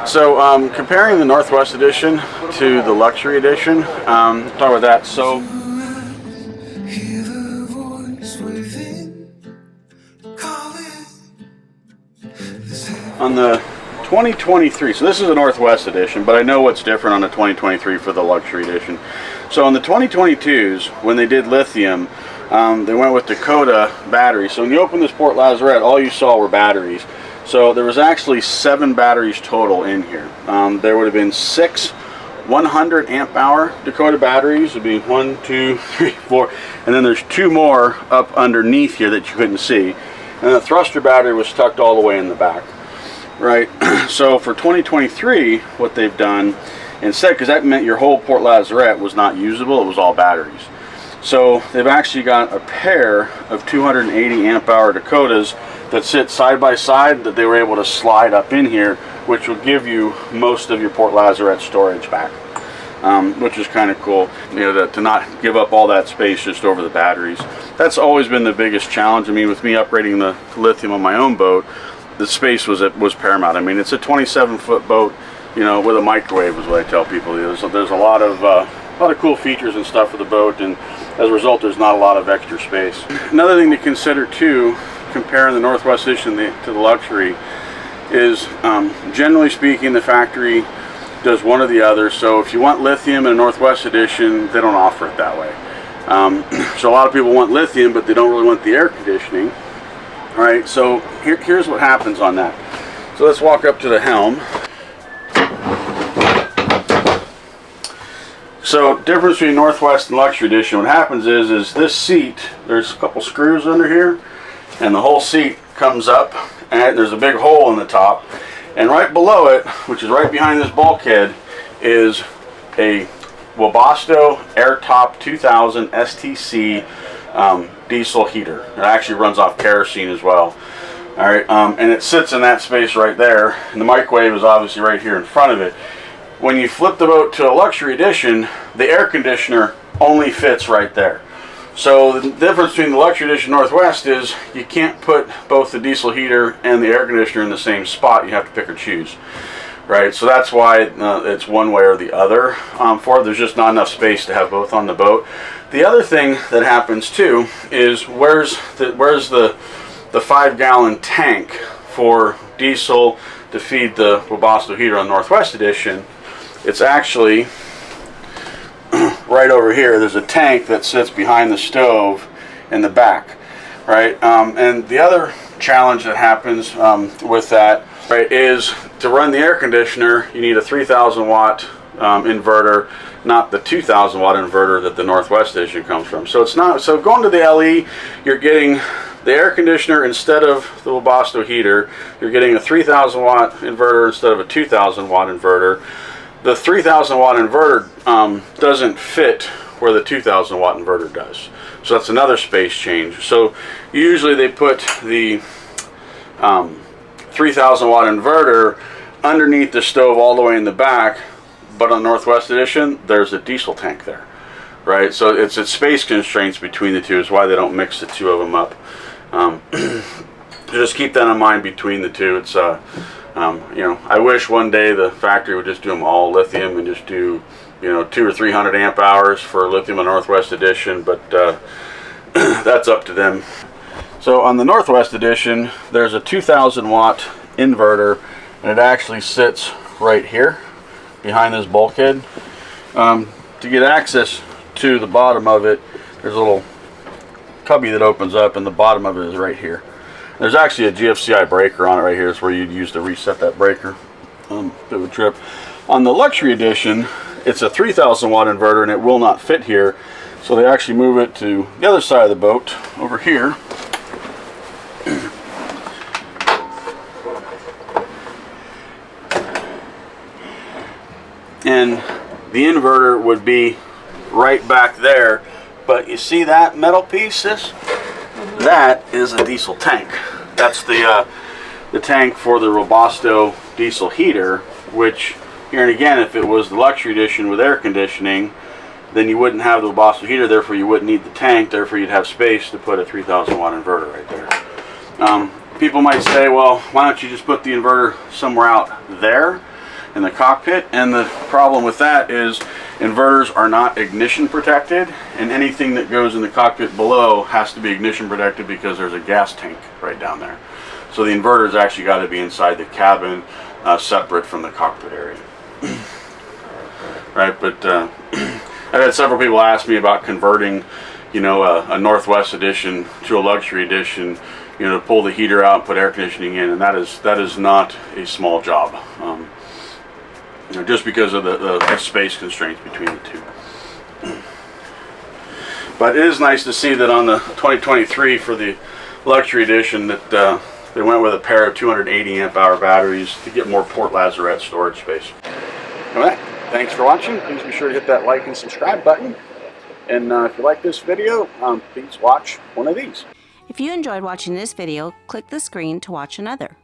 So comparing the Northwest Edition to the Luxury Edition, talk about that. So on the 2023, so this is a Northwest Edition, but I know what's different on the 2023 for the Luxury Edition. So on the 2022s, when they did lithium, they went with Dakota batteries. So when you open this Port Lazarette, all you saw were batteries. So there was actually 7 batteries total in here. There would have been 6 100 amp hour Dakota batteries. It would be 1, 2, 3, 4, and then there's 2 more up underneath here that you couldn't see. And the thruster battery was tucked all the way in the back. Right, so for 2023, what they've done instead, because that meant your whole Port Lazarette was not usable, it was all batteries. So they've actually got a pair of 280 amp hour Dakotas that sit side by side that they were able to slide up in here, which will give you most of your Port Lazarette storage back, which is kind of cool, you know, to not give up all that space just over the batteries. That's always been the biggest challenge. I mean, with me upgrading the lithium on my own boat, the space was paramount. I mean, it's a 27-foot boat, you know, with a microwave is what I tell people. There's a lot of cool features and stuff for the boat, and as a result, there's not a lot of extra space. Another thing to consider too, comparing the Northwest Edition to the Luxury, is generally speaking, the factory does one or the other. So if you want lithium in a Northwest Edition, they don't offer it that way. So a lot of people want lithium, but they don't really want the air conditioning. All right, so here's what happens on that. So let's walk up to the helm. So difference between Northwest and Luxury Edition, what happens is this seat, there's a couple screws under here, and the whole seat comes up, and there's a big hole in the top. And right below it, which is right behind this bulkhead, is a Webasto Airtop 2000 STC diesel heater. It actually runs off kerosene as well. All right, and it sits in that space right there, and the microwave is obviously right here in front of it. When you flip the boat to a Luxury Edition, the air conditioner only fits right there. So the difference between the Luxury Edition and Northwest is you can't put both the diesel heater and the air conditioner in the same spot. You have to pick or choose. Right, so that's why it's one way or the other. For there's just not enough space to have both on the boat. The other thing that happens too is where's the 5-gallon tank for diesel to feed the Webasto heater on Northwest Edition? It's actually right over here. There's a tank that sits behind the stove in the back, right? And the other challenge that happens with that, right, is to run the air conditioner, you need a 3,000 watt inverter, not the 2,000 watt inverter that the Northwest Edition comes from. So it's not, so going to the LE, you're getting the air conditioner instead of the Webasto heater. You're getting a 3,000 watt inverter instead of a 2,000 watt inverter. The 3,000 watt inverter doesn't fit where the 2,000 watt inverter does. So that's another space change. So usually they put the 3,000 watt inverter underneath the stove all the way in the back, but on Northwest Edition there's a diesel tank there, right? So it's space constraints between the two is why they don't mix the two of them up. Just keep that in mind between the two. It's you know, I wish one day the factory would just do them all lithium and just do, you know, 200 or 300 amp hours for lithium and Northwest Edition, but that's up to them. So on the Northwest Edition, there's a 2,000 watt inverter, and it actually sits right here behind this bulkhead. To get access to the bottom of it, there's a little cubby that opens up, and the bottom of it is right here. There's actually a GFCI breaker on it right here. It's where you'd use to reset that breaker. Bit of a trip. On the Luxury Edition, it's a 3,000 watt inverter, and it will not fit here. So they actually move it to the other side of the boat, over here. And the inverter would be right back there. But you see that metal piece? That is a diesel tank. That's the tank for the Webasto diesel heater, which here and again, if it was the Luxury Edition with air conditioning, then you wouldn't have the Webasto heater, therefore you wouldn't need the tank, therefore you'd have space to put a 3,000 watt inverter right there. People might say, well, why don't you just put the inverter somewhere out there? in the cockpit, and the problem with that is inverters are not ignition protected, and anything that goes in the cockpit below has to be ignition protected because there's a gas tank right down there. So the inverter's actually got to be inside the cabin, separate from the cockpit area. Right, but I've had several people ask me about converting, you know, a Northwest edition to a luxury edition, you know, to pull the heater out and put air conditioning in, and that is not a small job. You know, just because of the space constraints between the two. But it is nice to see that on the 2023 for the luxury edition that they went with a pair of 280 amp hour batteries to get more Port Lazarette storage space. Alright, thanks for watching. Please be sure to hit that like and subscribe button. And if you like this video, please watch one of these. If you enjoyed watching this video, click the screen to watch another.